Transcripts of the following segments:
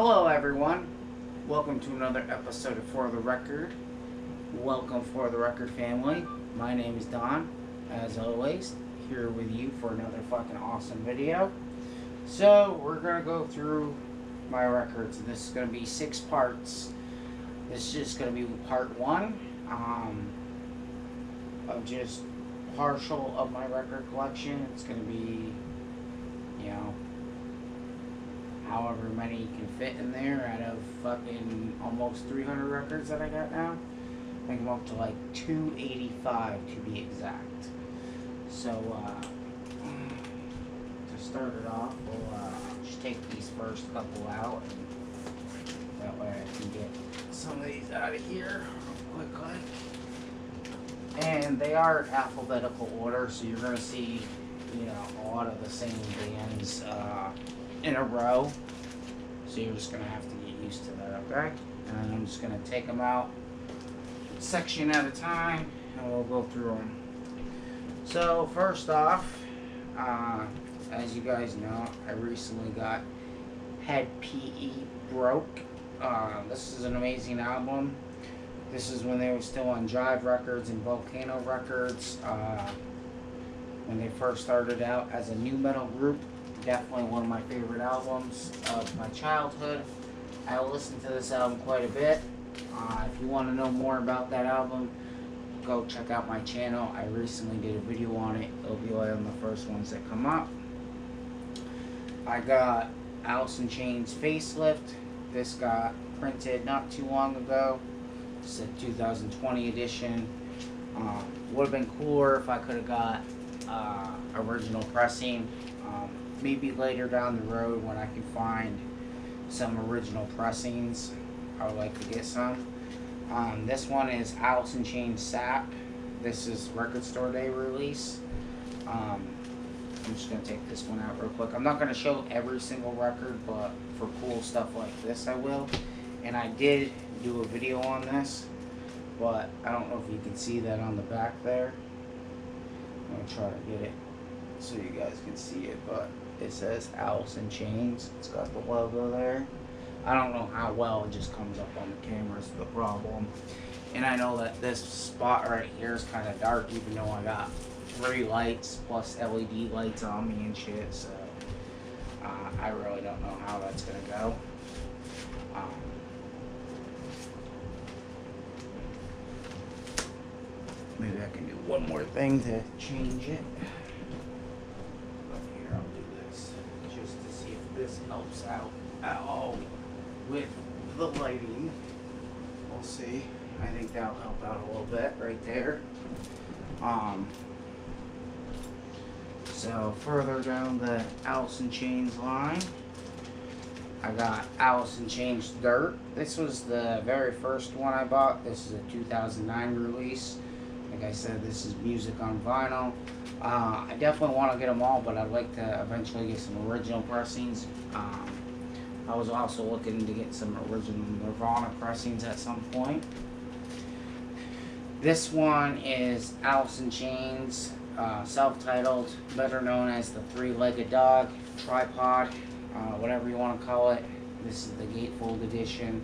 Hello everyone, welcome to another episode of For the Record. Welcome For the Record family. My name is Don, as always, here with you for another fucking awesome video. So, we're going to go through my records. This is going to be 6 parts. This is just going to be part 1 of just partial of my record collection. It's going to be, you know, however many you can fit in there out of fucking almost 300 records that I got now. I think I'm up to like 285 to be exact. So, to start it off, we'll just take these first couple out. And that way I can get some of these out of here real quickly. And they are alphabetical order, so you're going to see, you know, a lot of the same bands in a row. So you're just going to have to get used to that, okay? And I'm just going to take them out section at a time, and we'll go through them. So, first off, as you guys know, I recently got Head PE Broke. This is an amazing album. This is when they were still on Jive Records and Volcano Records. When they first started out as a new metal group. Definitely one of my favorite albums of my childhood. I listened to this album quite a bit. If you want to know more about that album, go check out my channel. I recently did a video on it. It'll be one of the first ones that come up. I got Alice in Chains Facelift. This got printed not too long ago. It's a 2020 edition. Would have been cooler if I could have got original pressing. Maybe later down the road when I can find some original pressings, I would like to get some. This one is Alice in Chains Sap. This is Record Store Day release. I'm just going to take this one out real quick. I'm not going to show every single record, but for cool stuff like this I will. And I did do a video on this, but I don't know if you can see that on the back there. I'm going to try to get it so you guys can see it, but it says Alice in Chains. It's got the logo there. I don't know how well it just comes up on the camera is the problem. And I know that this spot right here is kind of dark, even though I got 3 lights plus LED lights on me and shit, so I really don't know how that's going to go. Maybe I can do one more thing to change it. This helps out at all with the lighting. We'll see. I think that'll help out a little bit right there. So further down the Alice in Chains line, I got Alice in Chains Dirt. This was the very first one I bought. This is a 2009 release. Like I said, this is music on vinyl. I definitely want to get them all, but I'd like to eventually get some original pressings. I was also looking to get some original Nirvana pressings at some point. This one is Alice in Chains, self-titled, better known as the Three-Legged Dog, Tripod, whatever you want to call it. This is the gatefold edition.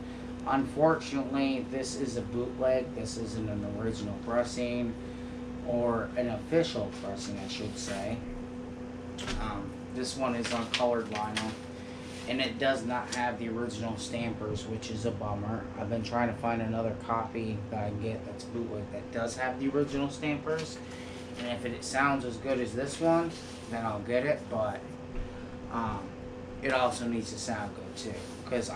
Unfortunately, this is a bootleg. This isn't an original pressing, or an official pressing, I should say. This one is on colored vinyl, and it does not have the original stampers, which is a bummer. I've been trying to find another copy that I can get that's bootleg that does have the original stampers, and if it sounds as good as this one, then I'll get it, but it also needs to sound good too, because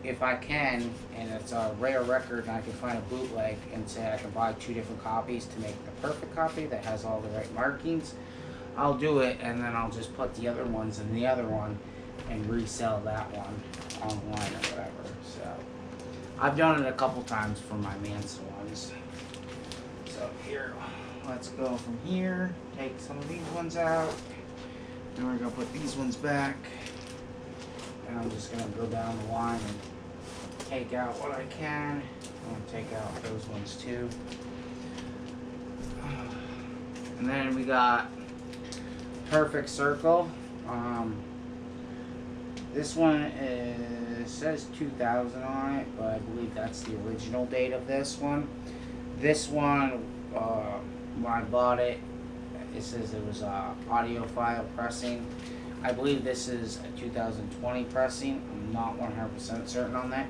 if I can, and it's a rare record and I can find a bootleg and say I can buy 2 different copies to make the perfect copy that has all the right markings, I'll do it, and then I'll just put the other ones in the other one and resell that one online or whatever. So I've done it a couple times for my Manson ones. So here, let's go from here, take some of these ones out, and we're going to put these ones back. And I'm just going to go down the line and take out what I can. I'm going to take out those ones too. And then we got Perfect Circle. This one says 2000 on it, but I believe that's the original date of this one. This one, when I bought it, it says it was a audiophile pressing. I believe this is a 2020 pressing. I'm not 100% certain on that.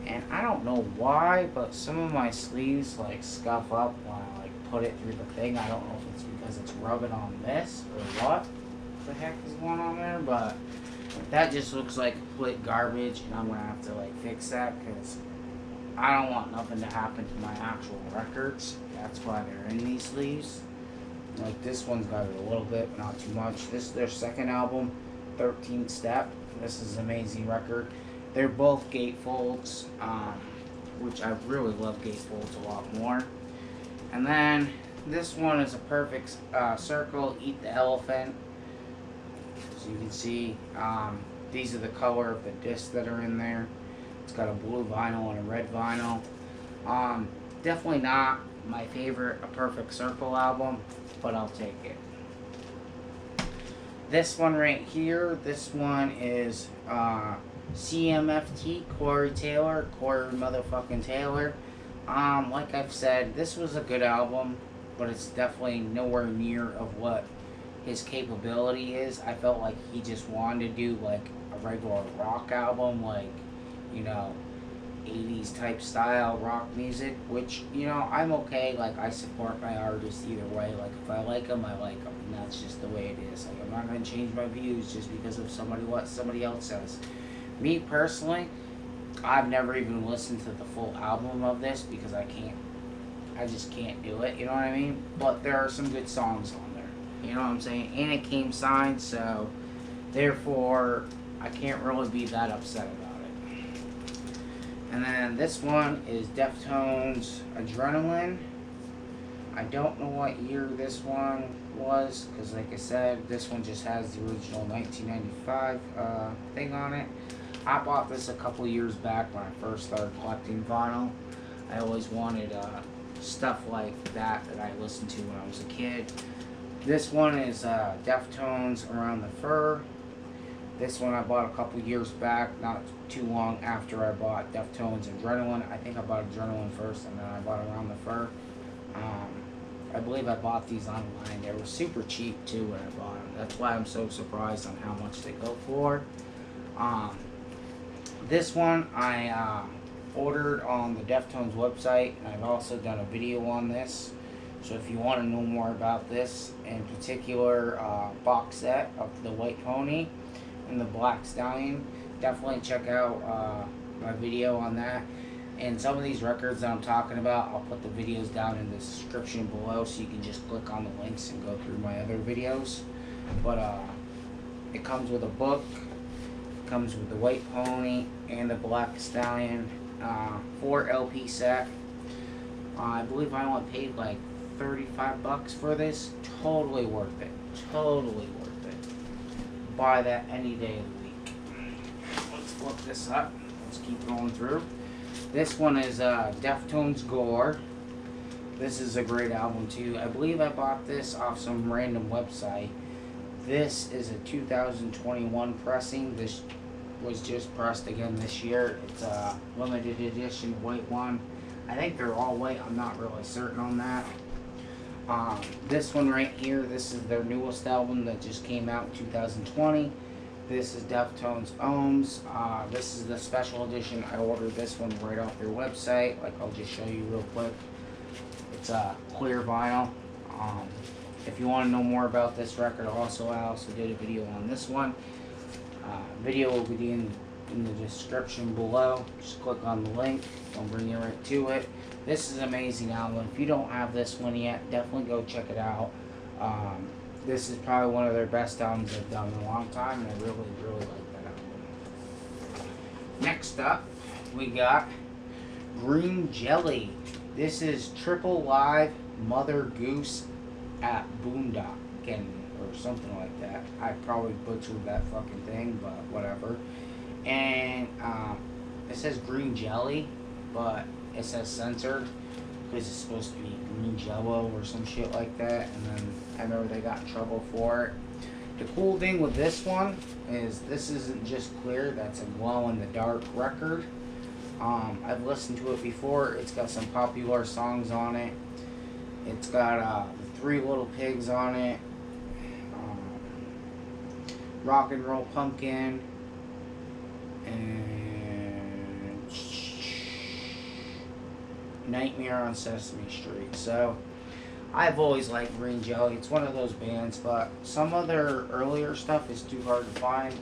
And I don't know why, but some of my sleeves like scuff up when I like put it through the thing. I don't know if it's because it's rubbing on this or what the heck is going on there, but that just looks like complete garbage, and I'm gonna have to like fix that because I don't want nothing to happen to my actual records. That's why they're in these sleeves. Like this one's got it a little bit, but not too much. This is their second album, 13th Step. This is an amazing record. They're both gatefolds, which I really love gatefolds a lot more. And then this one is a perfect circle, Eat the Elephant. As you can see, these are the color of the discs that are in there. It's got a blue vinyl and a red vinyl. Definitely not my favorite A Perfect Circle album, but I'll take it. This one right here, this one is CMFT, Corey Taylor, Corey motherfucking Taylor. Like I've said, this was a good album, but it's definitely nowhere near of what his capability is. I felt like he just wanted to do like a regular rock album, like, you know, 80s type style rock music, which, you know, I'm okay. Like, I support my artists either way. Like, if I like them, I like them, and that's just the way it is. Like, I'm not going to change my views just because of what somebody else says. Me personally, I've never even listened to the full album of this because I just can't do it, you know what I mean? But there are some good songs on there, you know what I'm saying? And it came signed, so therefore I can't really be that upset about it. And then this one is Deftones Adrenaline. I don't know what year this one was, because like I said, this one just has the original 1995 thing on it. I bought this a couple years back when I first started collecting vinyl. I always wanted stuff like that I listened to when I was a kid. This one is Deftones Around the Fur. This one I bought a couple years back, not too long after I bought Deftones Adrenaline. I think I bought Adrenaline first, and then I bought Around the Fur. I believe I bought these online. They were super cheap too when I bought them. That's why I'm so surprised on how much they go for. This one I ordered on the Deftones website, and I've also done a video on this. So if you want to know more about this, in particular box set of the White Pony and the Black Stallion, definitely check out my video on that. And some of these records that I'm talking about, I'll put the videos down in the description below, so you can just click on the links and go through my other videos. But it comes with a book, it comes with the White Pony and the Black Stallion 4 LP set. I believe I only paid like $35 for this. Totally worth it. Totally worth it. Buy that any day of the week. Let's flip this up. Let's keep going through. This one is Deftones Gore. This is a great album too. I believe I bought this off some random website. This is a 2021 pressing. This was just pressed again this year. It's a limited edition white one. I think they're all white. I'm not really certain on that. This one right here, this is their newest album that just came out in 2020. This is Deftones Ohms. This is the special edition. I ordered this one right off their website. Like, I'll just show you real quick. It's a clear vinyl. If you want to know more about this record, I also did a video on this one. Video will be in the description below. Just click on the link. I'll bring you right to it. This is an amazing album. If you don't have this one yet, definitely go check it out. This is probably one of their best albums they've done in a long time, and I really, really like that album. Next up, we got Green Jelly. This is Triple Live Mother Goose at Boondockin' or something like that. I probably butchered that fucking thing, but whatever. And it says Green Jelly, but it says censored because it's supposed to be green jello or some shit like that, and then I remember they got in trouble for it. The cool thing with this one is this isn't just clear, that's a glow-in-the-dark record. I've listened to it before. It's got some popular songs on it. It's got the Three Little Pigs on it, Rock and Roll Pumpkin, and Nightmare on Sesame Street. So I've always liked Green Jelly. It's one of those bands, but some of their earlier stuff is too hard to find.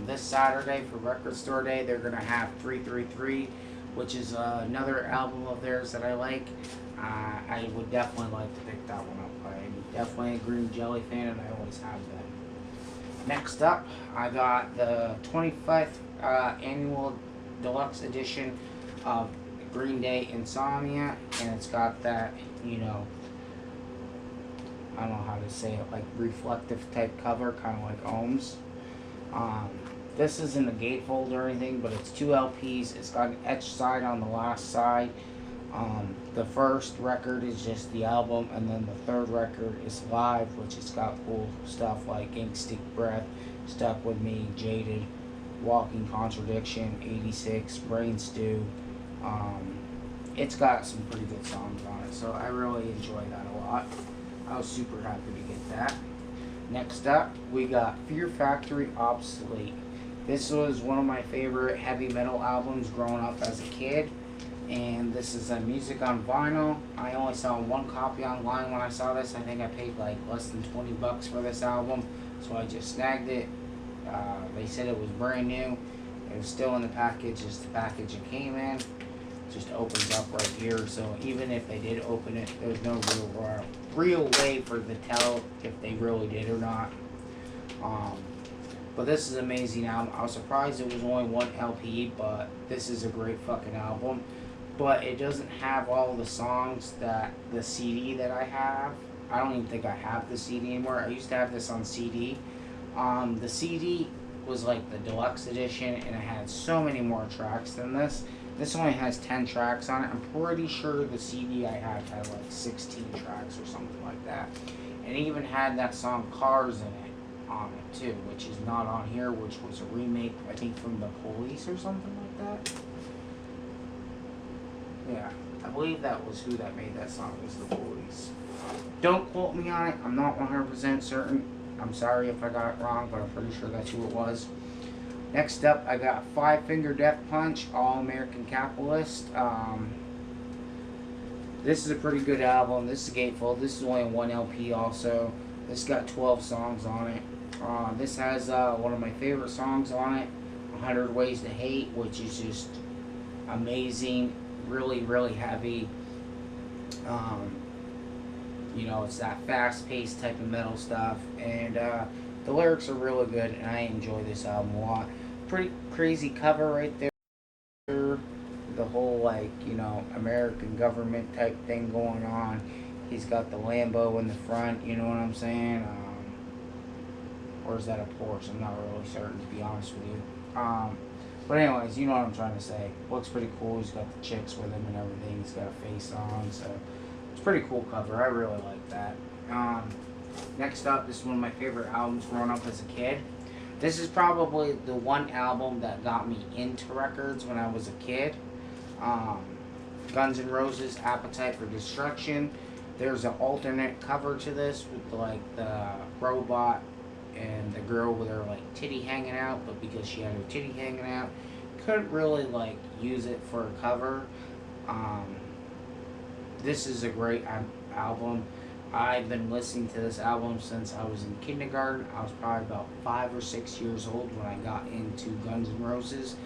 This Saturday for Record Store Day, they're going to have 333, which is another album of theirs that I like. I would definitely like to pick that one up. I'm definitely a Green Jelly fan, and I always have been. Next up, I got the 25th annual deluxe edition of Green Day Insomnia, and it's got that, you know, I don't know how to say it, like reflective type cover, kind of like Ohms. This isn't a gatefold or anything, but it's 2 LPs. It's got an etched side on the last side. The first record is just the album, and then the third record is live, which has got cool stuff like Ink Stick Breath, Stuck With Me, Jaded, Walking Contradiction, 86, Brain Stew. It's got some pretty good songs on it, so I really enjoy that a lot. I was super happy to get that. Next up, we got Fear Factory Obsolete. This was one of my favorite heavy metal albums growing up as a kid. And this is a music on vinyl. I only saw one copy online when I saw this. I think I paid like less than $20 for this album, so I just snagged it. They said it was brand new. It was still in the package, just the package it came in. It just opens up right here, so even if they did open it, there's no real way for to tell if they really did or not. But this is an amazing album. I was surprised it was only 1 LP, but this is a great fucking album. But it doesn't have all the songs that the CD that I have. I don't even think I have the CD anymore. I used to have this on CD. The CD was like the deluxe edition, and it had so many more tracks than this. This only has 10 tracks on it. I'm pretty sure the CD I had like 16 tracks or something like that. And it even had that song Cars in it on it too, which is not on here, which was a remake, I think, from The Police or something like that. Yeah, I believe that was who that made that song, was The Police. Don't quote me on it, I'm not 100% certain. I'm sorry if I got it wrong, but I'm pretty sure that's who it was. Next up, I got Five Finger Death Punch, All American Capitalist. This is a pretty good album. This is gatefold. This is only 1 LP also. This got 12 songs on it. This has one of my favorite songs on it, 100 Ways to Hate, which is just amazing. Really, really heavy. You know, it's that fast-paced type of metal stuff, and the lyrics are really good, and I enjoy this album a lot. Pretty crazy cover right there. The whole, like, you know, American government type thing going on. He's got the Lambo in the front, you know what I'm saying? Or is that a Porsche? I'm not really certain, to be honest with you. But anyways, you know what I'm trying to say. Looks pretty cool. He's got the chicks with him and everything. He's got a face on, so it's a pretty cool cover. I really like that. Next up, this is one of my favorite albums growing up as a kid. This is probably the one album that got me into records when I was a kid. Guns N' Roses, Appetite for Destruction. There's an alternate cover to this with like the robot and the girl with her like titty hanging out, but because she had her titty hanging out, couldn't really like use it for a cover. This is a great album. I've been listening to this album since I was in kindergarten. I was probably about 5 or 6 years old when I got into Guns N' Roses.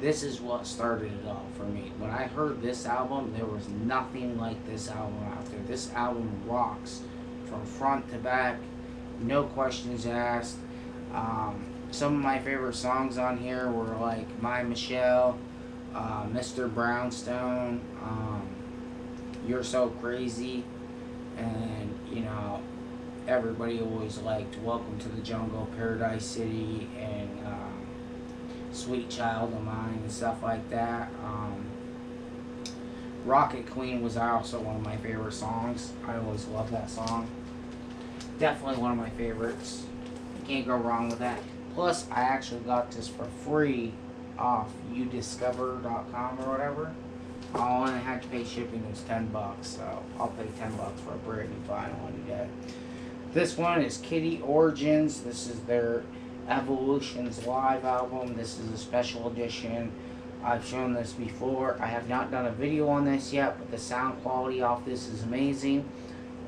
This is what started it all for me. When I heard this album, there was nothing like this album out there. This album rocks from front to back, no questions asked. Some of my favorite songs on here were like My Michelle, Mr. Brownstone, You're So Crazy, and, you know, everybody always liked Welcome to the Jungle, Paradise City, and Sweet Child of Mine and stuff like that. Rocket Queen was also one of my favorite songs. I always loved that song. Definitely one of my favorites. can't go wrong with that. Plus, I actually got this for free off udiscover.com or whatever. All I had to pay shipping was $10, so I'll pay $10 for a brand new vinyl any day. This one is Kitty Origins. This is their Evolutions Live album. This is a special edition. I've shown this before. I have not done a video on this yet, but the sound quality off this is amazing.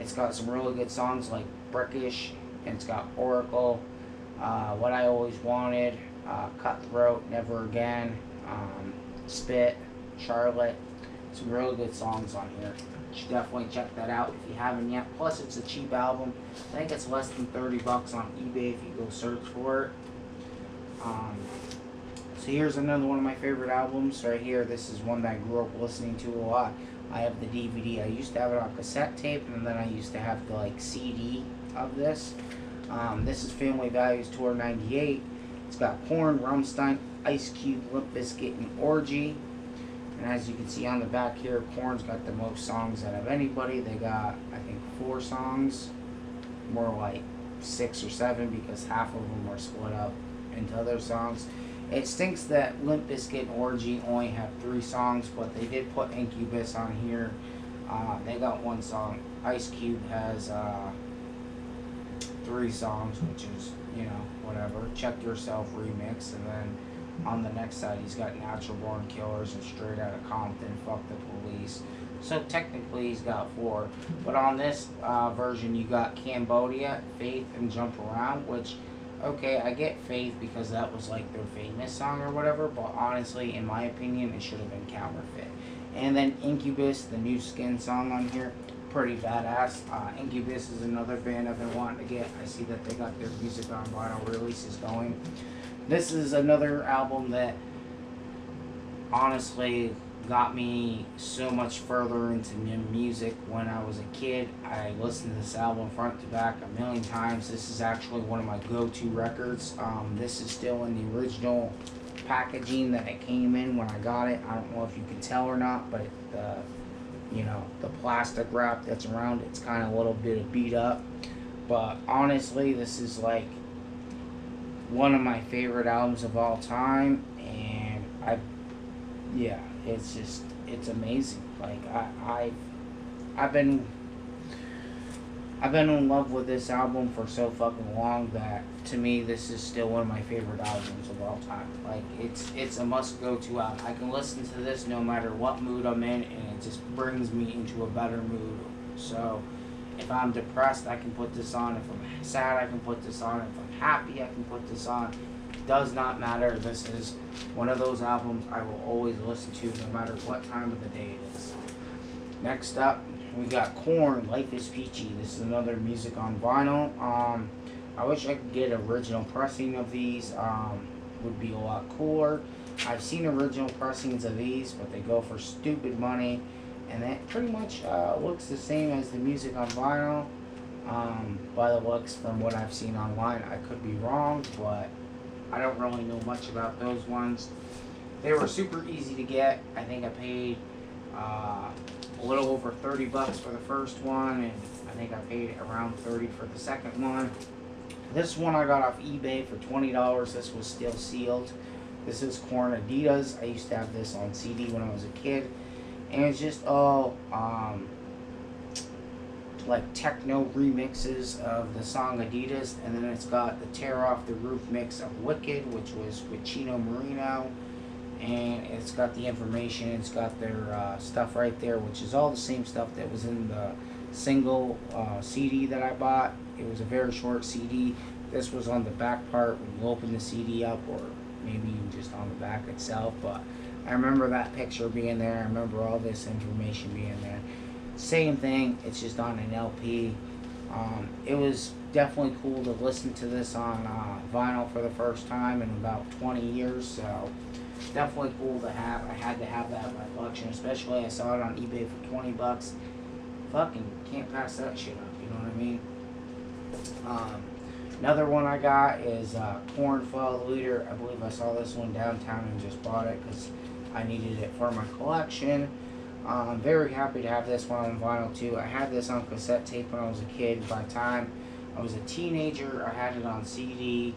It's got some really good songs like Brickish, and it's got Oracle, What I Always Wanted, Cutthroat, Never Again, Spit, Charlotte. Some really good songs on here. You should definitely check that out if you haven't yet. Plus, it's a cheap album. I think it's less than $30 on eBay if you go search for it. So here's another one of my favorite albums right here. This is one that I grew up listening to a lot. I have the DVD. I used to have it on cassette tape, and then I used to have the CD of this. This is Family Values Tour 98. It's got KoRn, Rammstein, Ice Cube, Limp Bizkit, and Orgy. And as you can see on the back here, KoRn's got the most songs out of anybody. They got, I think, 4 songs. More like 6 or 7 because half of them are split up into other songs. It stinks that Limp Bizkit and Orgy only have 3 songs, but they did put Incubus on here. They got 1 song. Ice Cube has 3 songs, which is, you know, whatever. Check Yourself remix, and then on the next side he's got Natural Born Killers and Straight Outta Compton, Fuck the Police. So technically he's got 4. But on this version you got Cambodia, Faith, and Jump Around, which, okay, I get Faith because that was like their famous song or whatever, but honestly, in my opinion, it should have been Counterfeit. And then Incubus, the New Skin song on here, pretty badass. Incubus is another band I've been wanting to get. I see that they got their music on vinyl releases going. This is another album that honestly got me so much further into music when I was a kid. I listened to this album front to back a million times. This is actually one of my go-to records. This is still in the original packaging that it came in when I got it. I don't know if you can tell or not, but you know, the plastic wrap that's around it's kind of a little bit beat up. But honestly, this is like one of my favorite albums of all time, and yeah, it's just, it's amazing. Like I've been in love with this album for so fucking long that to me this is still one of my favorite albums of all time. Like it's a must go to album. I can listen to this no matter what mood I'm in, and it just brings me into a better mood. So if I'm depressed, I can put this on. If I'm sad, I can put this on. If I'm happy, I can put this on. It does not matter. This is one of those albums I will always listen to no matter what time of the day it is. Next up, we got KoRn, Life is Peachy. This is another music on vinyl. I wish I could get original pressing of these. Would be a lot cooler. I've seen original pressings of these, but they go for stupid money. And that pretty much looks the same as the music on vinyl. By the looks from what I've seen online. I could be wrong, but I don't really know much about those ones. They were super easy to get. I think I paid a little over $30 for the first one, and I think I paid around $30 for the second one. This one I got off eBay for $20. This was still sealed. This is KoRn Adidas. I used to have this on CD when I was a kid. And it's just all like techno remixes of the song Adidas, and then it's got the Tear Off the Roof mix of Wicked, which was with Chino Marino, and it's got the information. It's got their stuff right there, which is all the same stuff that was in the single CD that I bought. It was a very short CD. This was on the back part when you open the CD up, or maybe even just on the back itself, but I remember that picture being there. I remember all this information being there. Same thing, it's just on an LP. It was definitely cool to listen to this on vinyl for the first time in about 20 years, so definitely cool to have. I had to have that in my collection, especially I saw it on eBay for $20. Fucking can't pass that shit up, you know what I mean? Another one I got is KoRn Fallow Leader. I believe I saw this one downtown and just bought it because I needed it for my collection. I'm very happy to have this one on vinyl too. I had this on cassette tape when I was a kid. By the time I was a teenager. I had it on CD.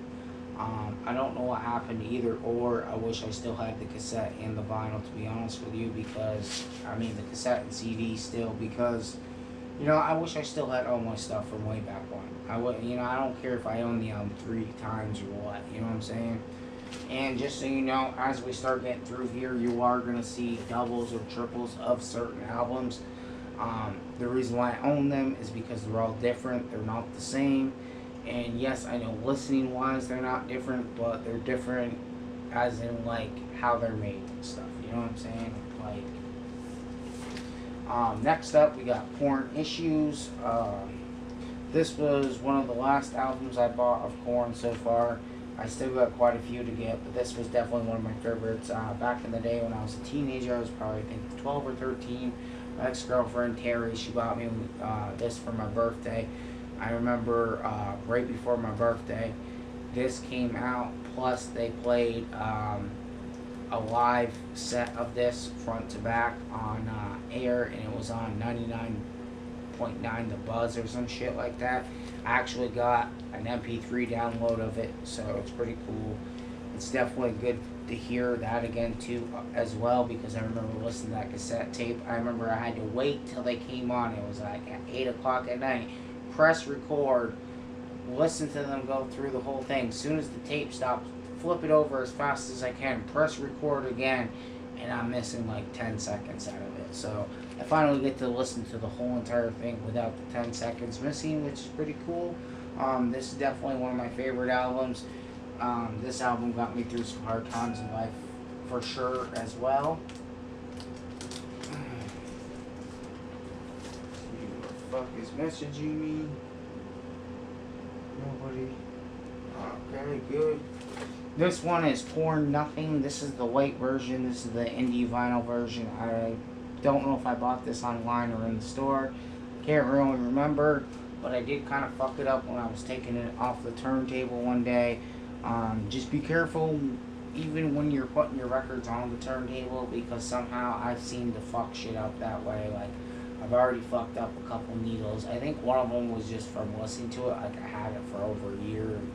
I don't know what happened either or. I wish I still had the cassette and the vinyl, to be honest with you, because, I mean, the cassette and CD still, because, you know, I wish I still had all my stuff from way back when. You know, I don't care if I own the album 3 times or what, you know what I'm saying? And just so you know, as we start getting through here, you are going to see doubles or triples of certain albums. The reason why I own them is because they're all different. They're not the same. And yes, I know listening wise they're not different, but they're different as in like how they're made and stuff. You know what I'm saying? Like, next up we got KoRn Issues. This was one of the last albums I bought of KoRn so far. I still got quite a few to get, but this was definitely one of my favorites. Back in the day when I was a teenager, I was probably, I think, 12 or 13. My ex-girlfriend, Terry, she bought me this for my birthday. I remember right before my birthday, this came out, plus they played a live set of this front to back on air, and it was on 99.9 The Buzz or some shit like that. I actually got an MP3 download of it, so it's pretty cool. It's definitely good to hear that again too as well, because I remember listening to that cassette tape. I remember I had to wait till they came on. It was like at 8 o'clock at night. Press record, listen to them go through the whole thing. As soon as the tape stops, flip it over as fast as I can, press record again, and I'm missing like 10 seconds out of it. So I finally get to listen to the whole entire thing without the 10 seconds missing, which is pretty cool. This is definitely one of my favorite albums. This album got me through some hard times in life for sure as well. Who the fuck is messaging me? Nobody. Okay, good. This one is KoRn Nothing. This is the white version. This is the indie vinyl version. I don't know if I bought this online or in the store. Can't really remember, but I did kind of fuck it up when I was taking it off the turntable one day. Just be careful even when you're putting your records on the turntable, because somehow I've seemed to fuck shit up that way. Like, I've already fucked up a couple needles. I think one of them was just from listening to it. Like, I had it for over a year and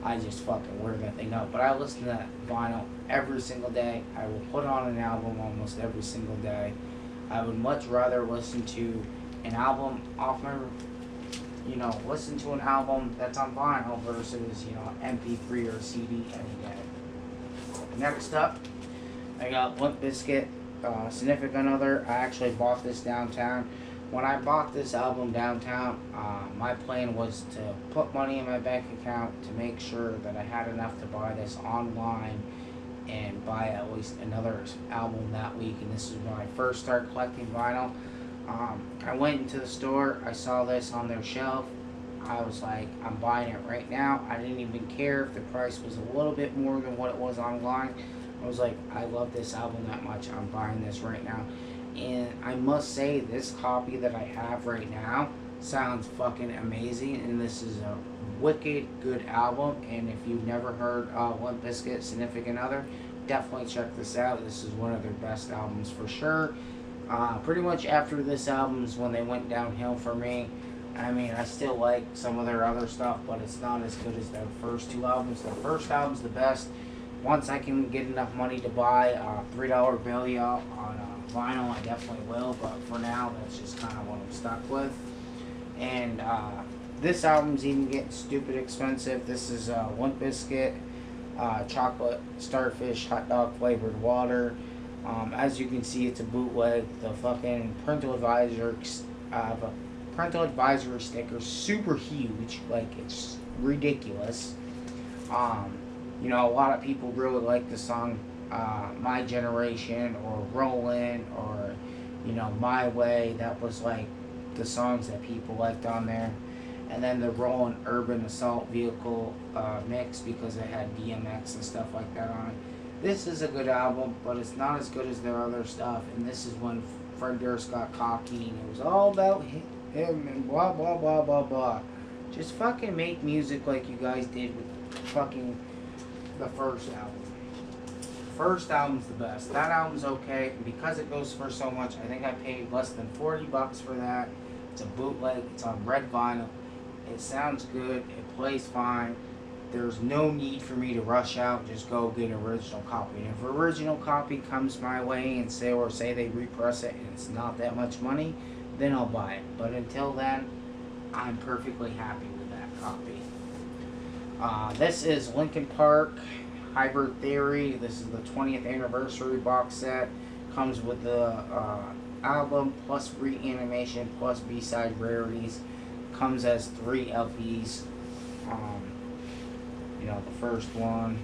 I just fucking wear that thing up. But I listen to that vinyl every single day. I will put on an album almost every single day. I would much rather listen to an album off my, listen to an album that's on vinyl versus, MP3 or CD any day. Next up, I got Limp Bizkit, Significant Other. I actually bought this downtown. When I bought this album downtown, my plan was to put money in my bank account to make sure that I had enough to buy this online and buy at least another album that week. And this is when I first started collecting vinyl. I went into the store, I saw this on their shelf. I was like, I'm buying it right now. I didn't even care if the price was a little bit more than what it was online. I was like, I love this album that much. I'm buying this right now. And I must say, this copy that I have right now sounds fucking amazing. And this is a wicked good album. And if you've never heard Limp Bizkit, Significant Other, definitely check this out. This is one of their best albums for sure. Pretty much after this album is when they went downhill for me. I mean, I still like some of their other stuff, but it's not as good as their first two albums. Their first album's the best. Once I can get enough money to buy a $3 bill on vinyl, I definitely will. But for now, that's just kind of what I'm stuck with. And this album's even getting stupid expensive. This is Limp Bizkit, chocolate starfish hot dog flavored water. As you can see, it's a bootleg. The fucking parental advisory sticker, super huge, like it's ridiculous. A lot of people really like the song My Generation or Rollin' or My Way. That was like the songs that people liked on there. And then the Rollin' Urban Assault Vehicle mix, because it had DMX and stuff like that on it. This is a good album, but it's not as good as their other stuff. And this is when Fred Durst got cocky and it was all about him and blah blah blah blah blah. Just fucking make music like you guys did with fucking the first album. First album's the best. That album's okay, and because it goes for so much, I think I paid less than $40 for that. It's a bootleg. It's on red vinyl. It sounds good. It plays fine. There's no need for me to rush out. Just go get an original copy. And if an original copy comes my way and say they repress it and it's not that much money, then I'll buy it. But until then, I'm perfectly happy with that copy. This is Linkin Park Hybrid Theory. This is the 20th anniversary box set. Comes with the album plus reanimation plus B-side rarities. Comes as 3 LPs. You know, the first one,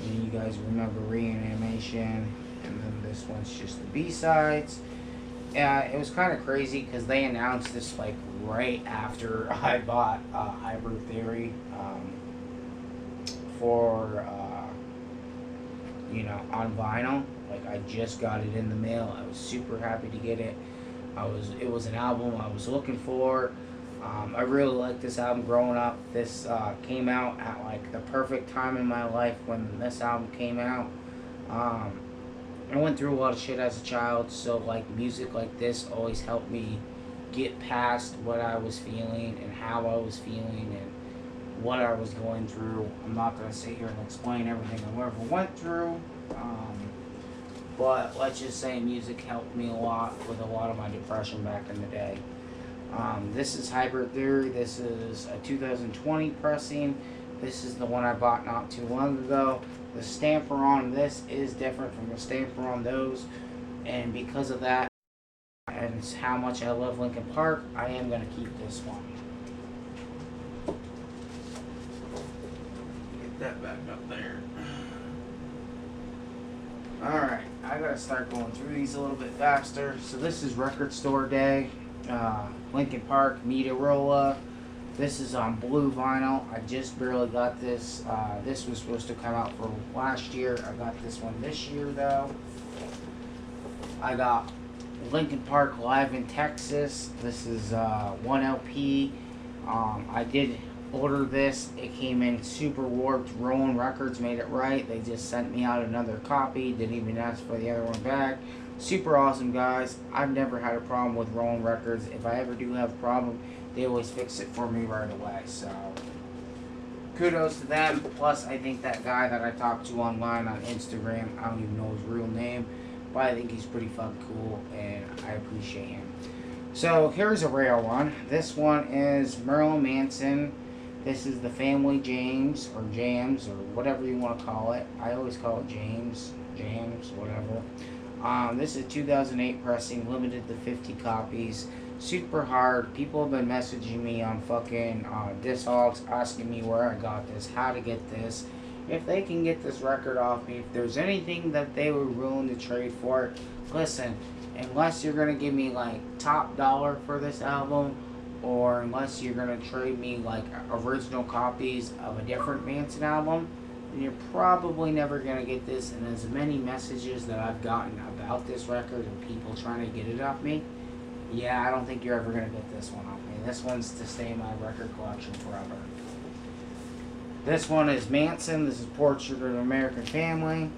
and you guys remember reanimation, and then this one's just the B-sides. It was kind of crazy because they announced this like right after I bought Hybrid Theory for you know, on vinyl. Like, I just got it in the mail. I was super happy to get it. It was an album I was looking for. I really liked this album growing up. This came out at like the perfect time in my life when this album came out. I went through a lot of shit as a child, so like music like this always helped me get past what I was feeling and how I was feeling and what I was going through. I'm not going to sit here and explain everything I ever went through, but let's just say music helped me a lot with a lot of my depression back in the day. This is Hybrid Theory. This is a 2020 pressing. This is the one I bought not too long ago. The stamper on this is different from the stamper on those, and because of that and how much I love Linkin Park, I am going to keep this one. Get that back up there. Alright, I gotta start going through these a little bit faster. So this is Record Store Day. Linkin Park, Motorola. This is on blue vinyl. I just barely got this. This was supposed to come out for last year. I got this one this year though. I got Linkin Park Live in Texas. This is 1 LP. I did order this. It came in super warped. Rolling Records made it right. They just sent me out another copy. Didn't even ask for the other one back. Super awesome, guys. I've never had a problem with Rolling Records. If I ever do have a problem, they always fix it for me right away. So, kudos to them. Plus, I think that guy that I talked to online on Instagram, I don't even know his real name, but I think he's pretty fucking cool, and I appreciate him. So, here's a rare one. This one is Marilyn Manson. This is the Family James, or Jams, or whatever you want to call it. I always call it Jams, whatever. This is 2008 pressing, limited to 50 copies. Super hard. People have been messaging me on fucking Discogs, asking me where I got this, how to get this, if they can get this record off me, if there's anything that they were willing to trade for it. Listen, unless you're gonna give me like top dollar for this album, or unless you're gonna trade me like original copies of a different Manson album, then you're probably never gonna get this. And as many messages that I've gotten about this record and people trying to get it off me, yeah, I don't think you're ever gonna get this one off me. This one's to stay in my record collection forever. This one is Manson. This is Portrait of an American Family.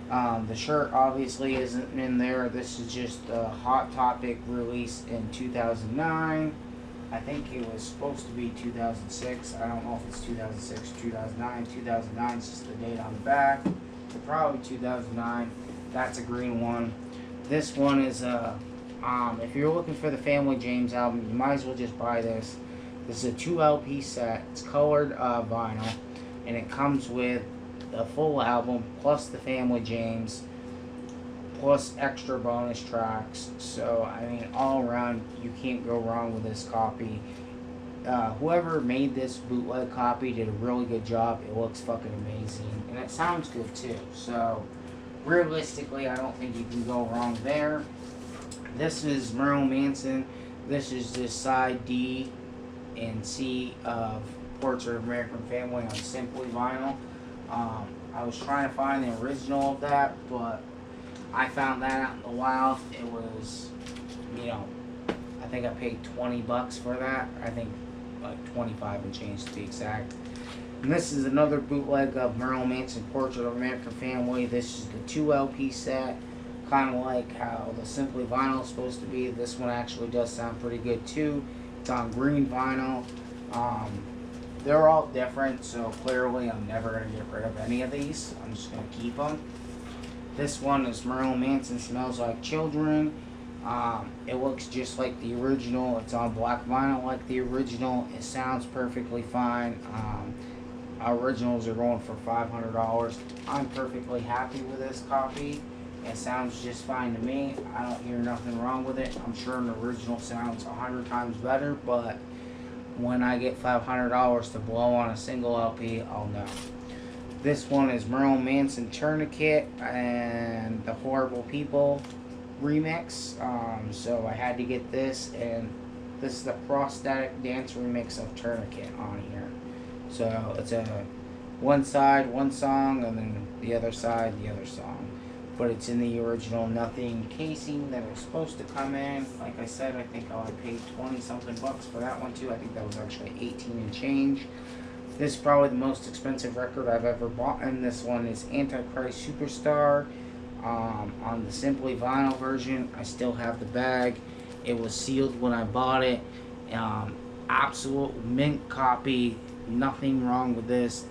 The shirt obviously isn't in there. This is just a Hot Topic released in 2009. I think it was supposed to be 2006. I don't know if it's 2006, 2009. 2009 is just the date on the back. Probably 2009. That's a green one. This one is if you're looking for the Family James album, you might as well just buy this. This is a 2 LP set. It's colored vinyl, and it comes with the full album plus the Family James plus extra bonus tracks. So I mean, all around, you can't go wrong with this copy. Whoever made this bootleg copy did a really good job. It looks fucking amazing, and it sounds good too. So realistically, I don't think you can go wrong there. This is Marilyn Manson. This is just side D and C of Portrait of an American Family on Simply Vinyl. I was trying to find the original of that, but I found that out in the wild. It was, you know, I think I paid $20 for that. I think like 25 and change to be exact. And this is another bootleg of Marilyn Manson Portrait of an American Family. This is the 2 LP set. Kind of like how the Simply Vinyl is supposed to be. This one actually does sound pretty good too. It's on green vinyl. Um, they're all different, so clearly I'm never going to get rid of any of these. I'm just going to keep them. This one is Marilyn Manson Smells Like Children. It looks just like the original. It's on black vinyl like the original. It sounds perfectly fine. Originals are going for $500. I'm perfectly happy with this copy. It sounds just fine to me. I don't hear nothing wrong with it. I'm sure an original sounds 100 times better, but when I get $500 to blow on a single LP, I'll know. This one is Marilyn Manson Tourniquet and the Horrible People remix. So I had to get this, and this is the prosthetic dance remix of Tourniquet on here. So it's a one side, one song, and then the other side, the other song. But it's in the original nothing casing that was supposed to come in. Like I said, I think I paid 20 something bucks for that one too. I think that was actually 18 and change. This is probably the most expensive record I've ever bought, and this one is Antichrist Superstar. On the Simply Vinyl version, I still have the bag. It was sealed when I bought it. Absolute mint copy. Nothing wrong with this.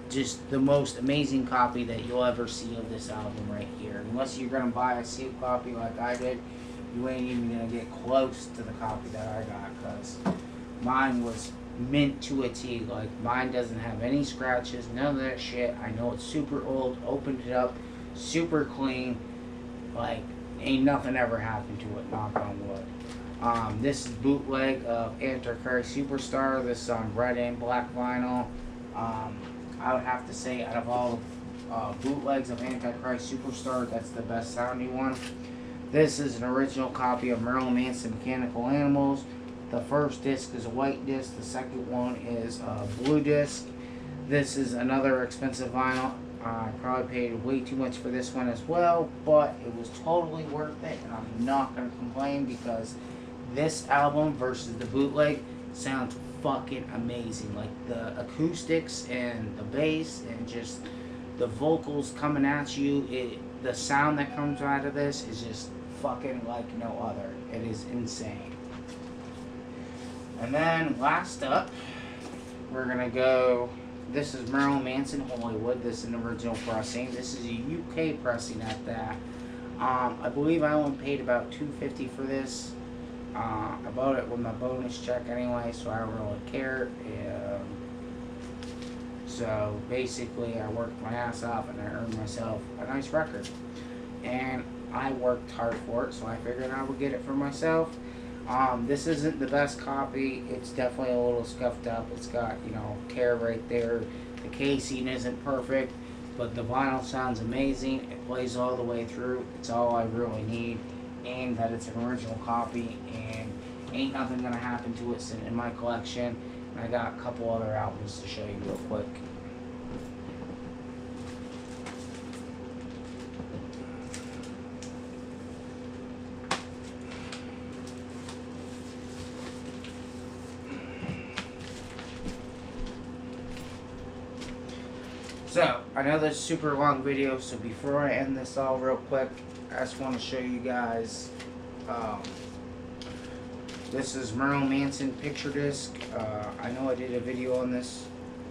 Just the most amazing copy that you'll ever see of this album right here. Unless you're going to buy a sealed copy like I did, you ain't even going to get close to the copy that I got, because mine was mint to a T. Like, mine doesn't have any scratches, none of that shit. I know it's super old, opened it up, super clean. Like, ain't nothing ever happened to it, knock on wood. This is bootleg of Antichrist Superstar. This is on red and black vinyl. I would have to say, out of all bootlegs of Antichrist Superstar, that's the best sounding one. This is an original copy of Marilyn Manson Mechanical Animals. The first disc is a white disc. The second one is a blue disc. This is another expensive vinyl. I probably paid way too much for this one as well, but it was totally worth it, and I'm not going to complain, because this album versus the bootleg sounds fucking amazing. Like, the acoustics and the bass and just the vocals coming at you, the sound that comes out of this is just fucking like no other. It is insane. And then last up, we're gonna go, this is Marilyn Manson Hollywood. This is an original pressing. This is a UK pressing at that. I believe I only paid about $2.50 for this. I bought it with my bonus check anyway, so I don't really care. So basically, I worked my ass off and I earned myself a nice record. And I worked hard for it, so I figured I would get it for myself. This isn't the best copy. It's definitely a little scuffed up. It's got, tear right there. The casing isn't perfect, but the vinyl sounds amazing. It plays all the way through. It's all I really need. And that it's an original copy, and ain't nothing gonna happen to it sitting in my collection. And I got a couple other albums to show you real quick. So, I know this is a super long video, so before I end this all real quick, I just want to show you guys, this is Marilyn Manson picture disc. I know I did a video on this.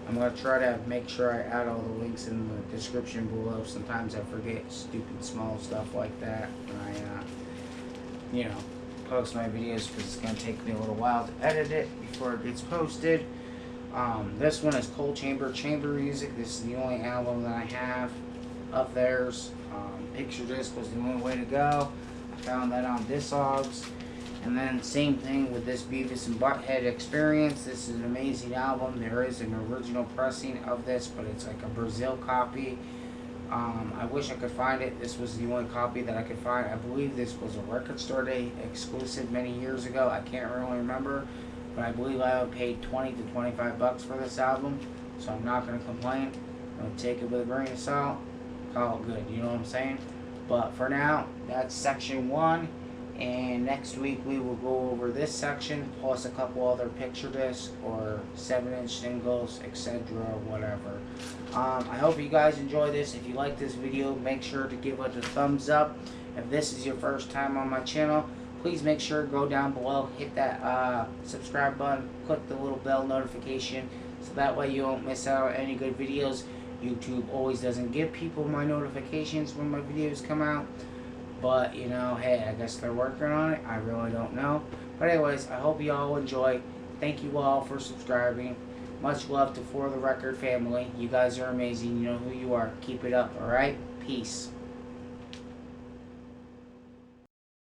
I'm going to try to make sure I add all the links in the description below. Sometimes I forget stupid small stuff like that when I, post my videos, because it's going to take me a little while to edit it before it gets posted. This one is Cold Chamber Music. This is the only album that I have of theirs. Picture disc was the only way to go. I found that on Discogs. And then same thing with this Beavis and Butthead Experience. This is an amazing album. There is an original pressing of this, but it's like a Brazil copy. I wish I could find it. This was the only copy that I could find. I believe this was a Record Store Day exclusive many years ago. I can't really remember, but I believe I paid 20 to 25 bucks for this album, so I'm not going to complain. I'm going to take it with a grain of salt. Call it good, you know what I'm saying? But for now, that's section 1, and next week we will go over this section plus a couple other picture discs or 7-inch singles, etc., whatever. I hope you guys enjoy this. If you like this video, make sure to give it a thumbs up. If this is your first time on my channel, please make sure to go down below, hit that subscribe button, click the little bell notification, so that way you don't miss out on any good videos. YouTube always doesn't give people my notifications when my videos come out, but you know, hey, I guess they're working on it. I really don't know. But anyways, I hope you all enjoy. Thank you all for subscribing. Much love to For the Record family. You guys are amazing. You know who you are. Keep it up, alright? Peace.